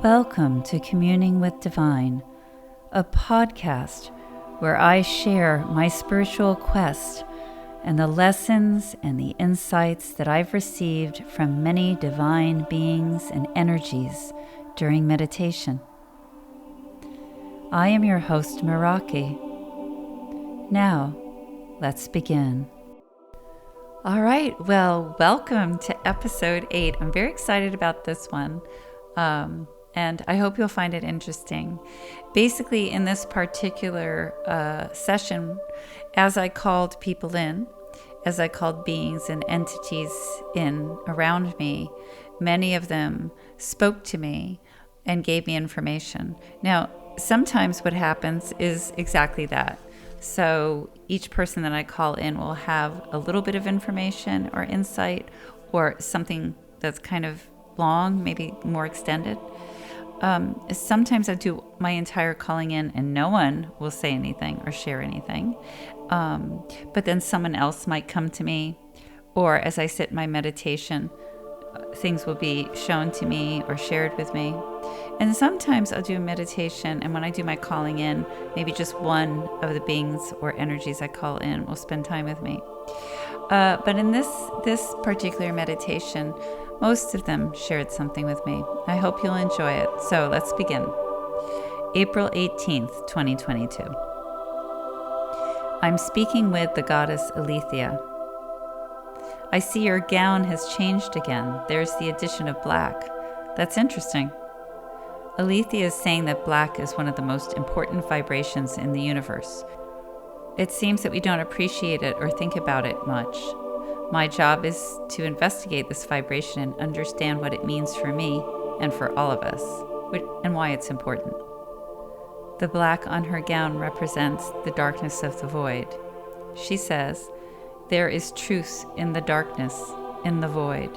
Welcome to Communing with Divine, a podcast where I share my spiritual quest and the lessons and the insights that I've received from many divine beings and energies during meditation. I am your host, Meraki. Now, let's begin. All right, well, welcome to episode 8. I'm very excited about this one. And I hope you'll find it interesting. Basically, in this particular session, as I called people in, as I called beings and entities in around me, many of them spoke to me and gave me information. Now, sometimes what happens is exactly that. So each person that I call in will have a little bit of information or insight or something that's kind of long, maybe more extended. Sometimes I do my entire calling in and no one will say anything or share anything. But then someone else might come to me, or as I sit in my meditation, things will be shown to me or shared with me. And sometimes I'll do a meditation, and when I do my calling in, maybe just one of the beings or energies I call in will spend time with me. But in this particular meditation, most of them shared something with me. I hope you'll enjoy it. So let's begin. April 18th, 2022. I'm speaking with the goddess Alethea. I see your gown has changed again. There's the addition of black. That's interesting. Alethea is saying that black is one of the most important vibrations in the universe. It seems that we don't appreciate it or think about it much. My job is to investigate this vibration and understand what it means for me and for all of us, and why it's important. The black on her gown represents the darkness of the void. She says, there is truth in the darkness, in the void.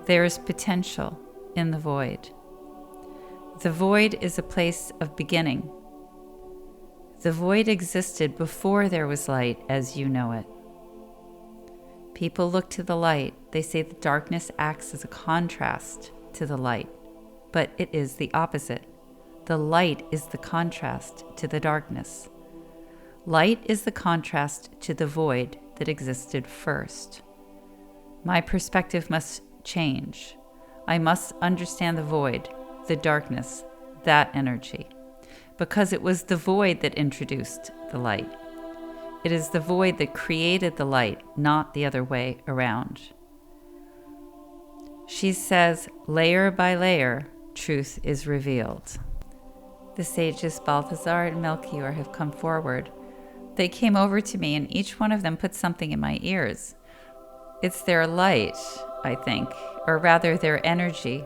There is potential in the void. The void is a place of beginning. The void existed before there was light as you know it. People look to the light. They say the darkness acts as a contrast to the light, but it is the opposite. The light is the contrast to the darkness. Light is the contrast to the void that existed first. My perspective must change. I must understand the void, the darkness, that energy, because it was the void that introduced the light. It is the void that created the light, not the other way around. She says, layer by layer, truth is revealed. The sages Balthazar and Melchior have come forward. They came over to me, and each one of them put something in my ears. It's their light, I think, or rather their energy.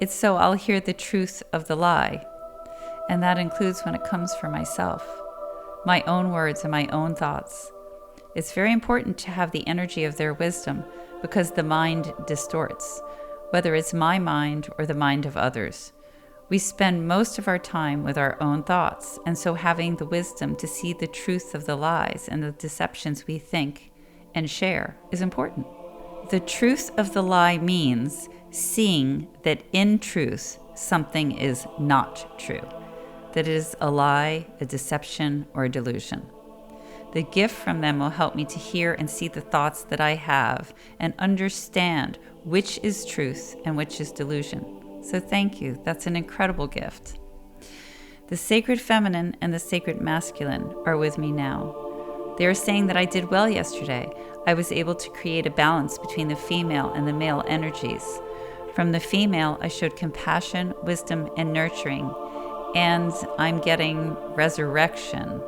It's so I'll hear the truth of the lie, and that includes when it comes for myself. My own words and my own thoughts. It's very important to have the energy of their wisdom because the mind distorts, whether it's my mind or the mind of others. We spend most of our time with our own thoughts, and so having the wisdom to see the truth of the lies and the deceptions we think and share is important. The truth of the lie means seeing that in truth something is not true. That it is a lie, a deception, or a delusion. The gift from them will help me to hear and see the thoughts that I have and understand which is truth and which is delusion. So thank you. That's an incredible gift. The sacred feminine and the sacred masculine are with me now. They are saying that I did well yesterday. I was able to create a balance between the female and the male energies. From the female, I showed compassion, wisdom, and nurturing. And I'm getting resurrection.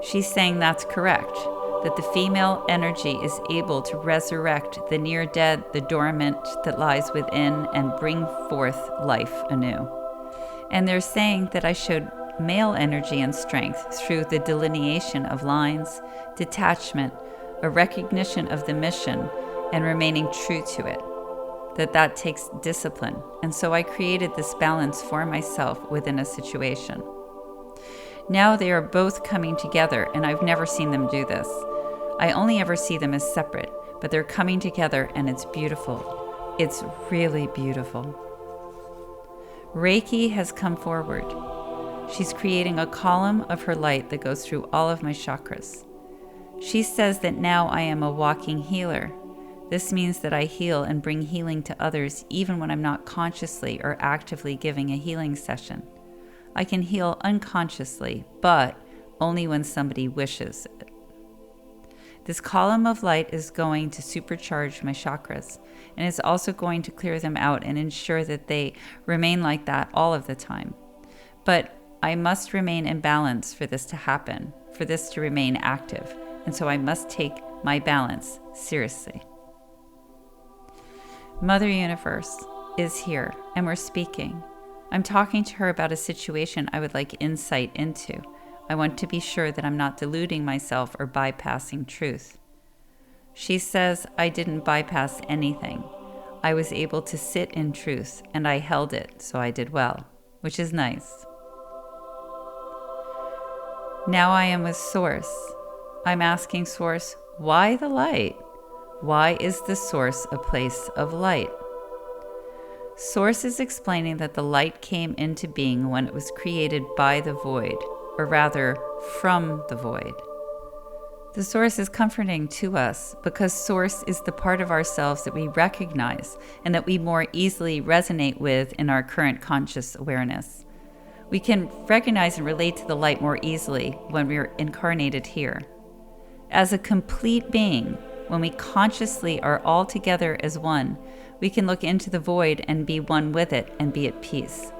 She's saying that's correct, that the female energy is able to resurrect the near dead, the dormant that lies within, and bring forth life anew. And they're saying that I showed male energy and strength through the delineation of lines, detachment, a recognition of the mission, and remaining true to it. That takes discipline. And so I created this balance for myself within a situation. Now they are both coming together, and I've never seen them do this. I only ever see them as separate, but they're coming together, and it's beautiful. It's really beautiful. Reiki has come forward. She's creating a column of her light that goes through all of my chakras. She says that now I am a walking healer. This means that I heal and bring healing to others even when I'm not consciously or actively giving a healing session. I can heal unconsciously, but only when somebody wishes it. This column of light is going to supercharge my chakras, and is also going to clear them out and ensure that they remain like that all of the time. But I must remain in balance for this to happen, for this to remain active, and so I must take my balance seriously. Mother Universe is here, and we're speaking. I'm talking to her about a situation I would like insight into. I want to be sure that I'm not deluding myself or bypassing truth. She says I didn't bypass anything. I was able to sit in truth, and I held it, so I did well, which is nice. Now I am with Source. I'm asking Source, why the light? Why is the Source a place of light? Source is explaining that the light came into being when it was created by the void, or rather, from the void. The Source is comforting to us because Source is the part of ourselves that we recognize and that we more easily resonate with in our current conscious awareness. We can recognize and relate to the light more easily when we're incarnated here. As a complete being, when we consciously are all together as one, we can look into the void and be one with it and be at peace.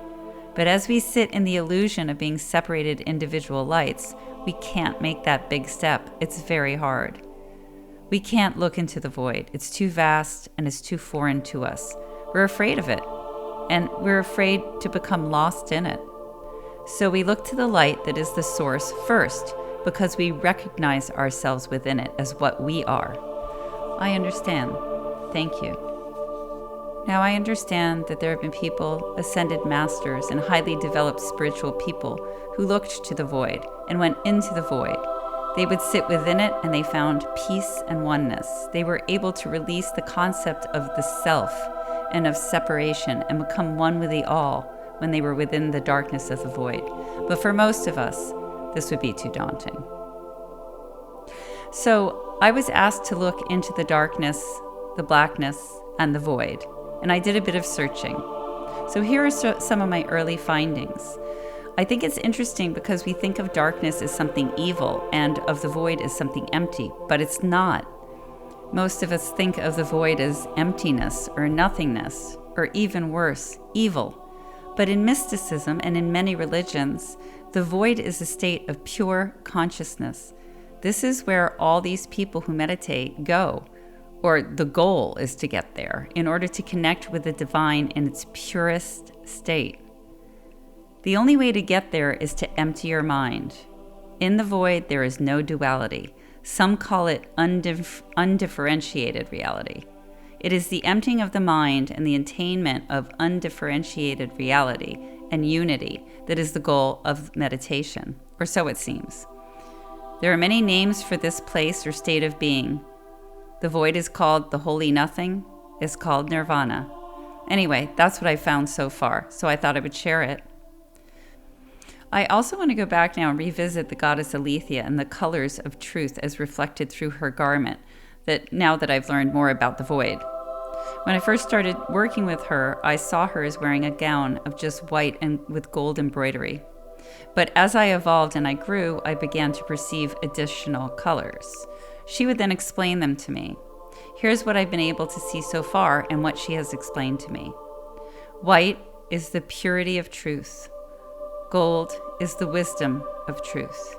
But as we sit in the illusion of being separated individual lights, we can't make that big step. It's very hard. We can't look into the void. It's too vast and it's too foreign to us. We're afraid of it, and we're afraid to become lost in it. So we look to the light that is the Source first, because we recognize ourselves within it as what we are. I understand. Thank you. Now I understand that there have been people, ascended masters, and highly developed spiritual people who looked to the void and went into the void. They would sit within it and they found peace and oneness. They were able to release the concept of the self and of separation and become one with the all when they were within the darkness of the void. But for most of us, this would be too daunting. So I was asked to look into the darkness, the blackness, and the void, and I did a bit of searching. So here are some of my early findings. I think it's interesting because we think of darkness as something evil and of the void as something empty, but it's not. Most of us think of the void as emptiness or nothingness, or even worse, evil. But in mysticism and in many religions, the void is a state of pure consciousness. This is where all these people who meditate go, or the goal is to get there, in order to connect with the divine in its purest state. The only way to get there is to empty your mind. In the void, there is no duality. Some call it undifferentiated reality. It is the emptying of the mind and the attainment of undifferentiated reality and unity that is the goal of meditation, or so it seems. There are many names for this place or state of being. The void is called the holy nothing, is called nirvana. Anyway, that's what I found so far, so I thought I would share it. I also want to go back now and revisit the goddess Aletheia and the colors of truth as reflected through her garment, now that I've learned more about the void. When I first started working with her, I saw her as wearing a gown of just white and with gold embroidery. But as I evolved and I grew, I began to perceive additional colors. She would then explain them to me. Here's what I've been able to see so far and what she has explained to me. White is the purity of truth. Gold is the wisdom of truth.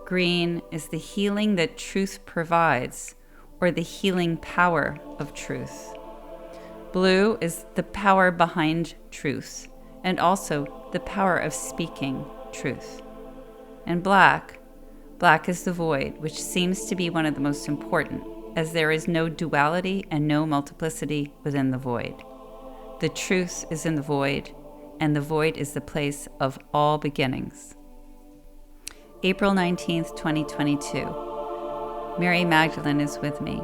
Green is the healing that truth provides, or the healing power of truth. Blue is the power behind truth, and also the power of speaking truth. And black is the void, which seems to be one of the most important, as there is no duality and no multiplicity within the void. The truth is in the void, and the void is the place of all beginnings. April 19th, 2022. Mary Magdalene is with me.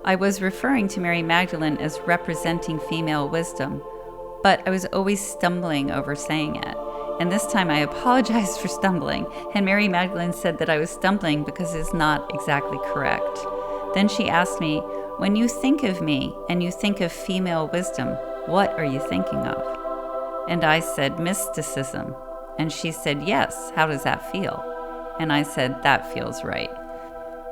I was referring to Mary Magdalene as representing female wisdom, but I was always stumbling over saying it. And this time I apologized for stumbling, and Mary Magdalene said that I was stumbling because it's not exactly correct. Then she asked me, "When you think of me and you think of female wisdom, what are you thinking of?" And I said, "Mysticism." And she said, "Yes, how does that feel?" And I said, "That feels right."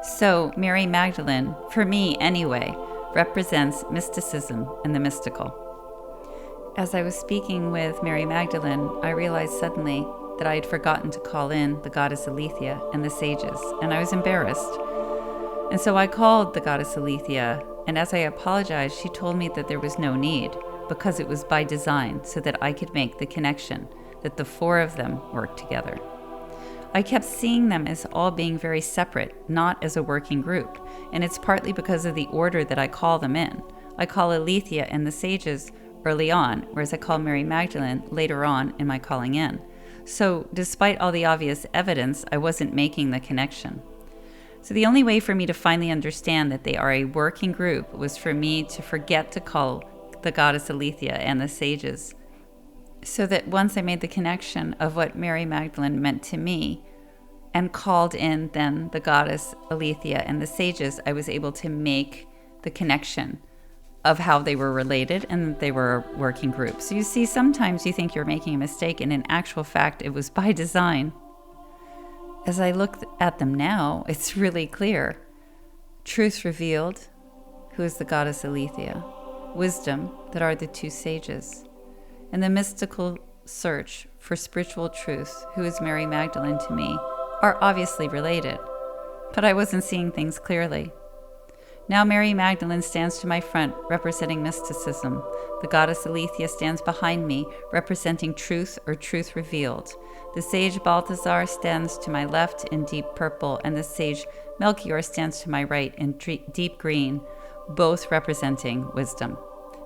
So Mary Magdalene, for me anyway, represents mysticism and the mystical. As I was speaking with Mary Magdalene, I realized suddenly that I had forgotten to call in the goddess Aletheia and the sages, and I was embarrassed. And so I called the goddess Aletheia, and as I apologized, she told me that there was no need, because it was by design so that I could make the connection, that the four of them worked together. I kept seeing them as all being very separate, not as a working group, and it's partly because of the order that I call them in. I call Aletheia and the sages early on, whereas I call Mary Magdalene later on in my calling in. So despite all the obvious evidence, I wasn't making the connection. So the only way for me to finally understand that they are a working group was for me to forget to call the goddess Aletheia and the sages, so that once I made the connection of what Mary Magdalene meant to me and called in then the goddess Aletheia and the sages, I was able to make the connection of how they were related and that they were a working group. So you see, sometimes you think you're making a mistake, and in actual fact, it was by design. As I look at them now, it's really clear. Truth revealed, who is the goddess Aletheia, wisdom, that are the two sages, and the mystical search for spiritual truth, who is Mary Magdalene to me, are obviously related, but I wasn't seeing things clearly. Now Mary Magdalene stands to my front, representing mysticism. The goddess Aletheia stands behind me, representing truth or truth revealed. The sage Balthazar stands to my left in deep purple, and the sage Melchior stands to my right in deep green, both representing wisdom.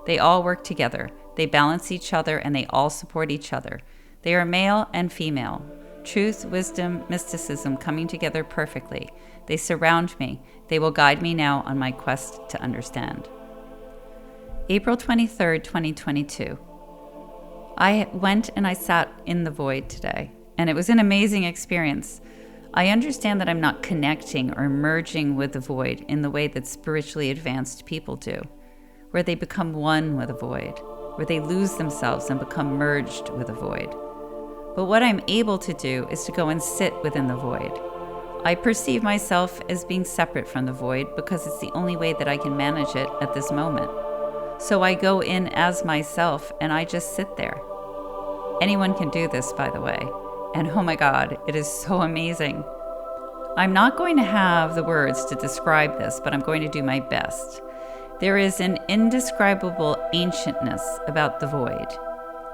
They all work together. They balance each other, and they all support each other. They are male and female. Truth, wisdom, mysticism coming together perfectly. They surround me. They will guide me now on my quest to understand. April 23rd, 2022. I went and I sat in the void today, and it was an amazing experience. I understand that I'm not connecting or merging with the void in the way that spiritually advanced people do, where they become one with the void, where they lose themselves and become merged with the void. But what I'm able to do is to go and sit within the void. I perceive myself as being separate from the void because it's the only way that I can manage it at this moment. So I go in as myself and I just sit there. Anyone can do this, by the way. And oh my God, it is so amazing. I'm not going to have the words to describe this, but I'm going to do my best. There is an indescribable ancientness about the void.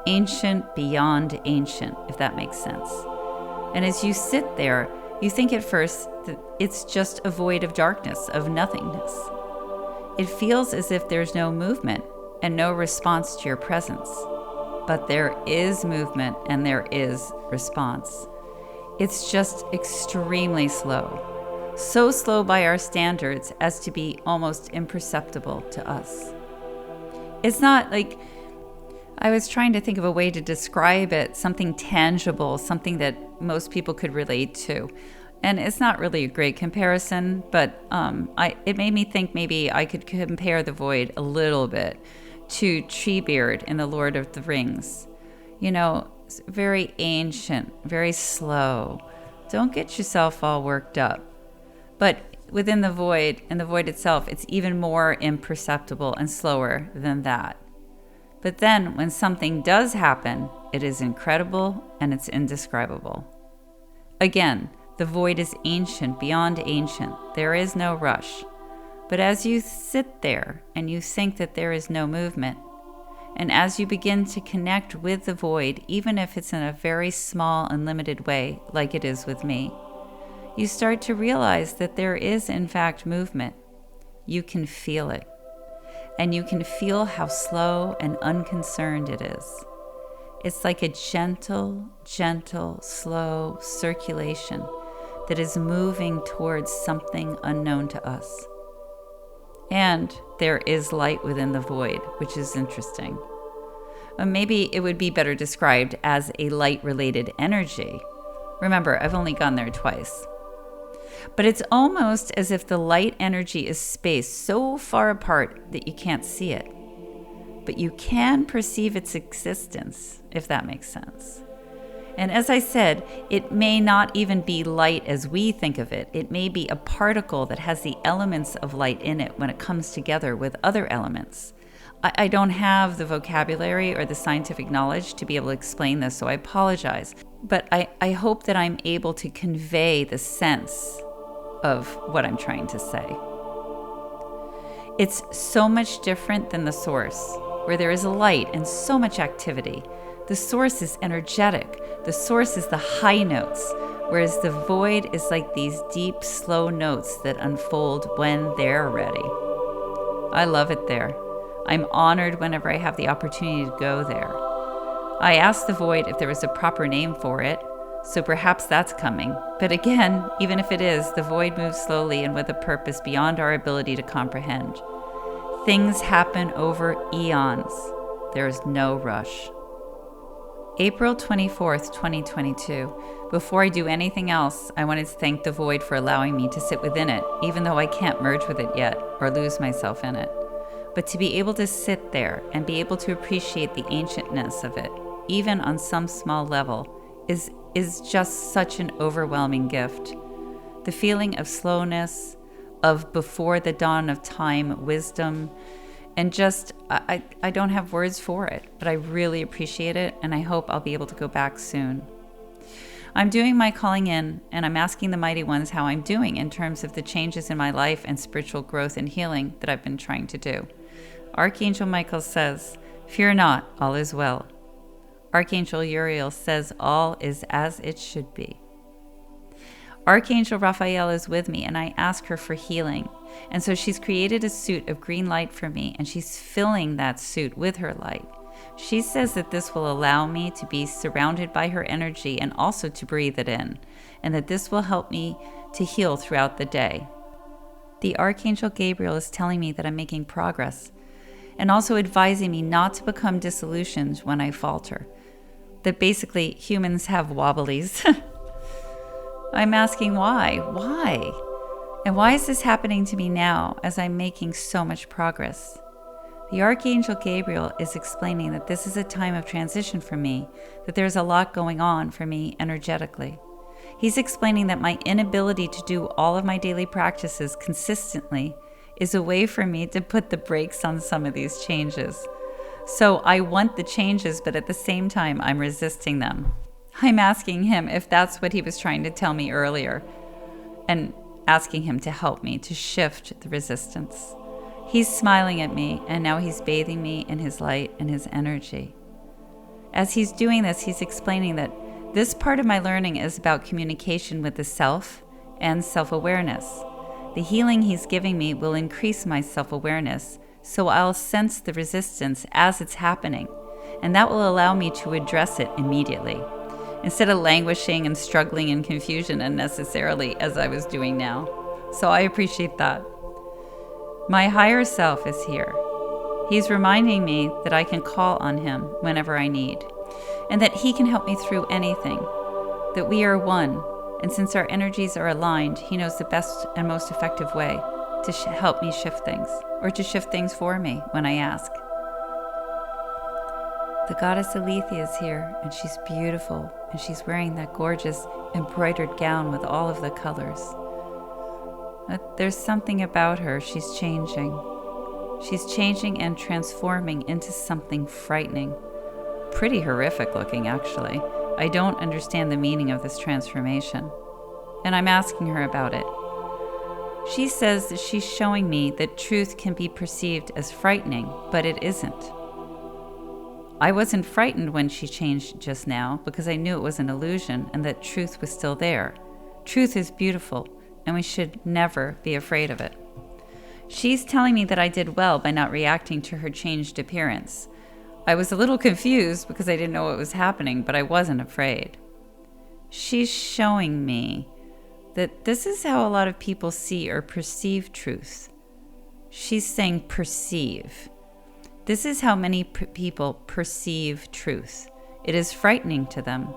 Ancient beyond ancient, if that makes sense. And as you sit there, you think at first that it's just a void of darkness, of nothingness. It feels as if there's no movement and no response to your presence. But there is movement and there is response. It's just extremely slow. So slow by our standards as to be almost imperceptible to us. It's not like, I was trying to think of a way to describe it, something tangible, something that most people could relate to. And it's not really a great comparison, but it made me think maybe I could compare the void a little bit to Treebeard in The Lord of the Rings. You know, it's very ancient, very slow. Don't get yourself all worked up. But within the void, and the void itself, it's even more imperceptible and slower than that. But then when something does happen, it is incredible and it's indescribable. Again, the void is ancient beyond ancient. There is no rush. But as you sit there and you think that there is no movement, and as you begin to connect with the void, even if it's in a very small and limited way, like it is with me, you start to realize that there is in fact movement. You can feel it. And you can feel how slow and unconcerned it is. It's like a gentle, slow circulation that is moving towards something unknown to us. And there is light within the void, which is interesting. Maybe it would be better described as a light-related energy. Remember, I've only gone there twice. But it's almost as if the light energy is spaced so far apart that you can't see it. But you can perceive its existence, if that makes sense. And as I said, it may not even be light as we think of it. It may be a particle that has the elements of light in it when it comes together with other elements. I don't have the vocabulary or the scientific knowledge to be able to explain this, so I apologize. But I hope that I'm able to convey the sense of what I'm trying to say. It's so much different than the source, where there is a light and so much activity. The source is energetic. The source is the high notes, whereas the void is like these deep, slow notes that unfold when they're ready. I love it there. I'm honored whenever I have the opportunity to go there. I asked the void if there was a proper name for it, so perhaps that's coming. But again, even if it is, the void moves slowly and with a purpose beyond our ability to comprehend. Things happen over eons. There is no rush. April 24th, 2022. Before I do anything else, I wanted to thank the void for allowing me to sit within it, even though I can't merge with it yet or lose myself in it. But to be able to sit there and be able to appreciate the ancientness of it, even on some small level, is just such an overwhelming gift. The feeling of slowness, of before the dawn of time wisdom, and just, I don't have words for it, but I really appreciate it, and I hope I'll be able to go back soon. I'm doing my calling in, and I'm asking the mighty ones how I'm doing in terms of the changes in my life and spiritual growth and healing that I've been trying to do. Archangel Michael says, "Fear not, all is well." Archangel Uriel says, "All is as it should be." Archangel Raphael is with me, and I ask her for healing. And so she's created a suit of green light for me, and she's filling that suit with her light. She says that this will allow me to be surrounded by her energy and also to breathe it in, and that this will help me to heal throughout the day. The Archangel Gabriel is telling me that I'm making progress, and also advising me not to become disillusioned when I falter. That basically humans have wobblies. I'm asking why? Why? And why is this happening to me now as I'm making so much progress? The Archangel Gabriel is explaining that this is a time of transition for me, that there's a lot going on for me energetically. He's explaining that my inability to do all of my daily practices consistently is a way for me to put the brakes on some of these changes. So I want the changes, but at the same time, I'm resisting them. I'm asking him if that's what he was trying to tell me earlier, and asking him to help me to shift the resistance. He's smiling at me, and now he's bathing me in his light and his energy. As he's doing this, he's explaining that this part of my learning is about communication with the self and self-awareness. The healing he's giving me will increase my self-awareness, so I'll sense the resistance as it's happening, and that will allow me to address it immediately, instead of languishing and struggling in confusion unnecessarily as I was doing now. So I appreciate that. My higher self is here. He's reminding me that I can call on him whenever I need, and that he can help me through anything, that we are one, and since our energies are aligned, he knows the best and most effective way to help me shift things, or to shift things for me when I ask. The goddess Alethea is here, and she's beautiful, and she's wearing that gorgeous embroidered gown with all of the colors. There's something about her. She's changing. She's changing and transforming into something frightening. Pretty horrific looking, actually. I don't understand the meaning of this transformation, and I'm asking her about it. She says that she's showing me that truth can be perceived as frightening, but it isn't. I wasn't frightened when she changed just now because I knew it was an illusion and that truth was still there. Truth is beautiful, and we should never be afraid of it. She's telling me that I did well by not reacting to her changed appearance. I was a little confused because I didn't know what was happening, but I wasn't afraid. She's showing me that this is how a lot of people see or perceive truth. She's saying perceive. This is how many people perceive truth. It is frightening to them.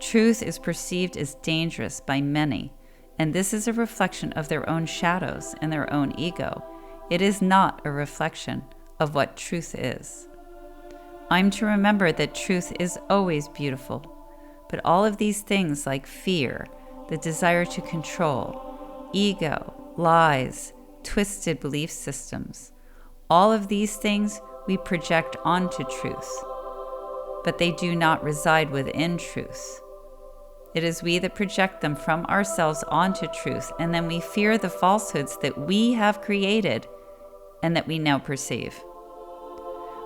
Truth is perceived as dangerous by many, and this is a reflection of their own shadows and their own ego. It is not a reflection of what truth is. I'm to remember that truth is always beautiful, but all of these things like fear, the desire to control, ego, lies, twisted belief systems, all of these things we project onto truth, but they do not reside within truth. It is we that project them from ourselves onto truth, and then we fear the falsehoods that we have created and that we now perceive.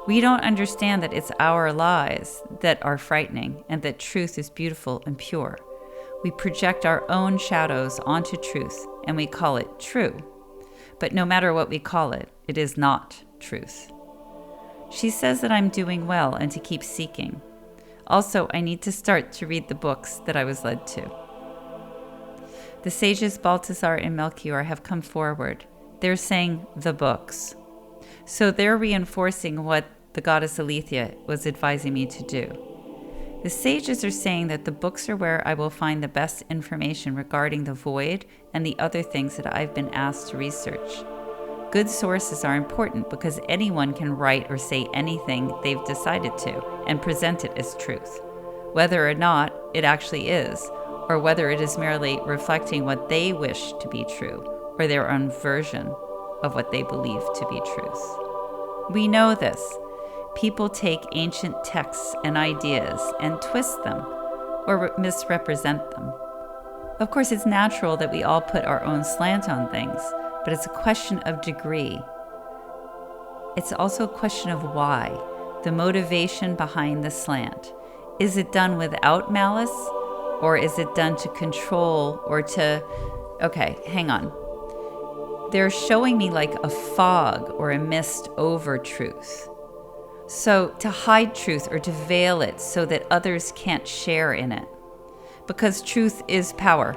We don't understand that it's our lies that are frightening and that truth is beautiful and pure. We project our own shadows onto truth and we call it true. But no matter what we call it, it is not truth. She says that I'm doing well and to keep seeking. Also, I need to start to read the books that I was led to. The sages Balthazar and Melchior have come forward. They're saying the books. So they're reinforcing what the goddess Aletheia was advising me to do. The sages are saying that the books are where I will find the best information regarding the void and the other things that I've been asked to research. Good sources are important because anyone can write or say anything they've decided to and present it as truth, whether or not it actually is, or whether it is merely reflecting what they wish to be true, or their own version of what they believe to be truth. We know this. People take ancient texts and ideas and twist them or misrepresent them. Of course, it's natural that we all put our own slant on things, but it's a question of degree. It's also a question of why, the motivation behind the slant. Is it done without malice, or is it done to control or to... Okay, hang on. They're showing me like a fog or a mist over truth. So to hide truth or to veil it so that others can't share in it. Because truth is power,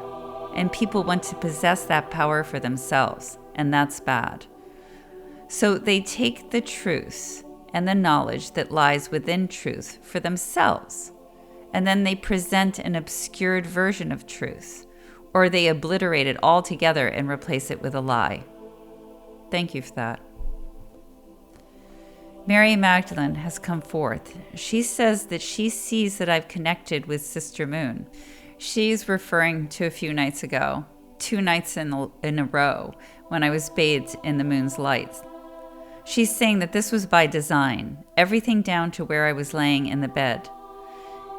and people want to possess that power for themselves, and that's bad. So they take the truth and the knowledge that lies within truth for themselves, and then they present an obscured version of truth, or they obliterate it altogether and replace it with a lie. Thank you for that. Mary Magdalene has come forth. She says that she sees that I've connected with Sister Moon. She's referring to a few nights ago, 2 nights in a row, when I was bathed in the moon's light. She's saying that this was by design, everything down to where I was laying in the bed.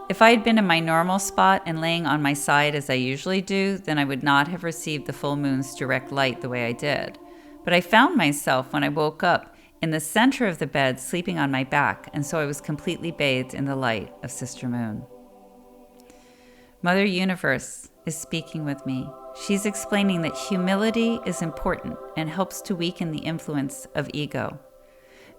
If I had been in my normal spot and laying on my side as I usually do, then I would not have received the full moon's direct light the way I did. But I found myself when I woke up in the center of the bed, sleeping on my back, and so I was completely bathed in the light of Sister Moon. Mother Universe is speaking with me. She's explaining that humility is important and helps to weaken the influence of ego.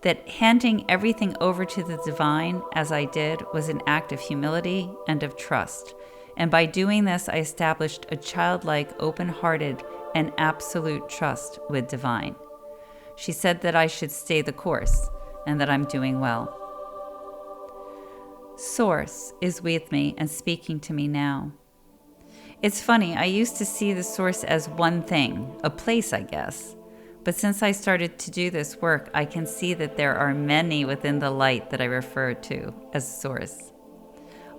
That handing everything over to the divine, as I did, was an act of humility and of trust. And by doing this, I established a childlike, open-hearted, and absolute trust with divine. She said that I should stay the course and that I'm doing well. Source is with me and speaking to me now. It's funny, I used to see the source as one thing, a place, I guess. But since I started to do this work, I can see that there are many within the light that I refer to as source.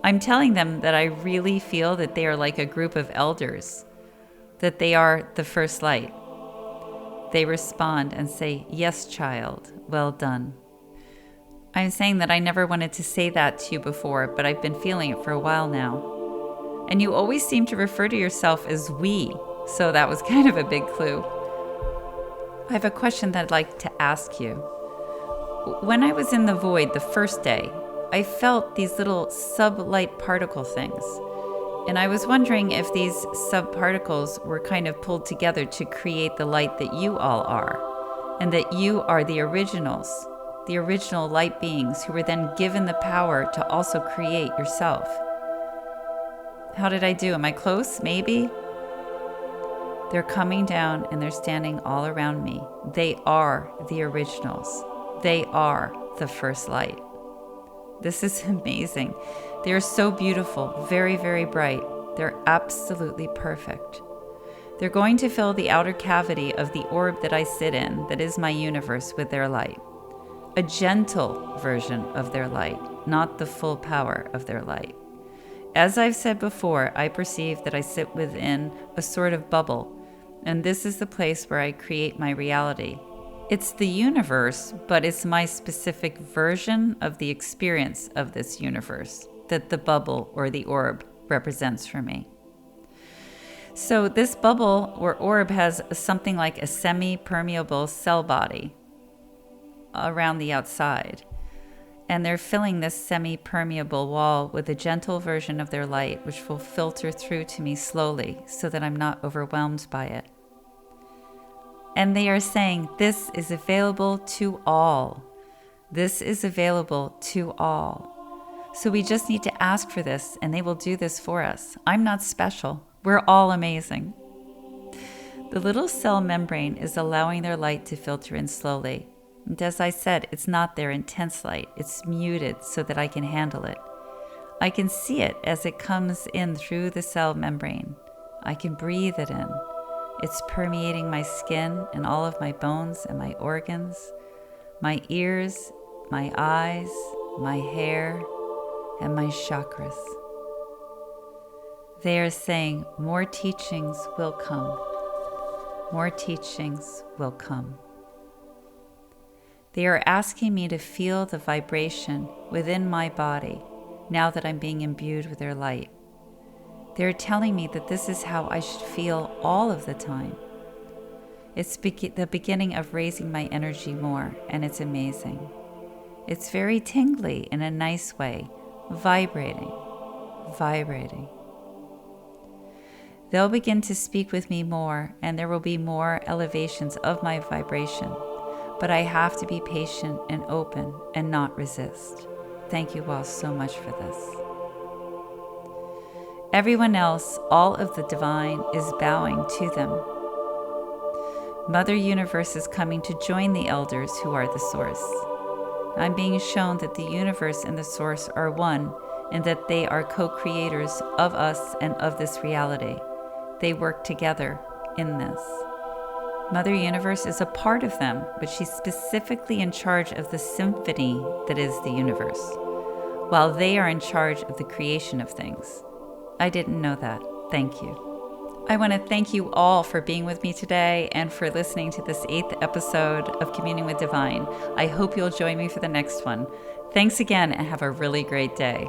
I'm telling them that I really feel that they are like a group of elders, that they are the first light. They respond and say, "Yes, child, well done." I'm saying that I never wanted to say that to you before, but I've been feeling it for a while now. And you always seem to refer to yourself as we, so that was kind of a big clue. I have a question that I'd like to ask you. When I was in the void the first day, I felt these little sub-light particle things. And I was wondering if these subparticles were kind of pulled together to create the light that you all are, and that you are the originals, the original light beings who were then given the power to also create yourself. How did I do? Am I close? Maybe? They're coming down and they're standing all around me. They are the originals. They are the first light. This is amazing. They are so beautiful, very, very bright. They're absolutely perfect. They're going to fill the outer cavity of the orb that I sit in, that is my universe, with their light. A gentle version of their light, not the full power of their light. As I've said before, I perceive that I sit within a sort of bubble, and this is the place where I create my reality. It's the universe, but it's my specific version of the experience of this universe that the bubble or the orb represents for me. So this bubble or orb has something like a semi-permeable cell body around the outside. And they're filling this semi-permeable wall with a gentle version of their light, which will filter through to me slowly so that I'm not overwhelmed by it. And they are saying, this is available to all. This is available to all. So we just need to ask for this, and they will do this for us. I'm not special. We're all amazing. The little cell membrane is allowing their light to filter in slowly. And as I said, it's not their intense light. It's muted so that I can handle it. I can see it as it comes in through the cell membrane. I can breathe it in. It's permeating my skin and all of my bones and my organs, my ears, my eyes, my hair, and my chakras. They are saying, more teachings will come. More teachings will come. They are asking me to feel the vibration within my body now that I'm being imbued with their light. They're telling me that this is how I should feel all of the time. It's the beginning of raising my energy more, and it's amazing. It's very tingly in a nice way, vibrating, vibrating. They'll begin to speak with me more, and there will be more elevations of my vibration. But I have to be patient and open and not resist. Thank you all so much for this. Everyone else, all of the divine, is bowing to them. Mother Universe is coming to join the elders who are the source. I'm being shown that the universe and the source are one, and that they are co-creators of us and of this reality. They work together in this. Mother Universe is a part of them, but she's specifically in charge of the symphony that is the universe, while they are in charge of the creation of things. I didn't know that. Thank you. I want to thank you all for being with me today and for listening to this 8th episode of Communing with Divine. I hope you'll join me for the next one. Thanks again and have a really great day.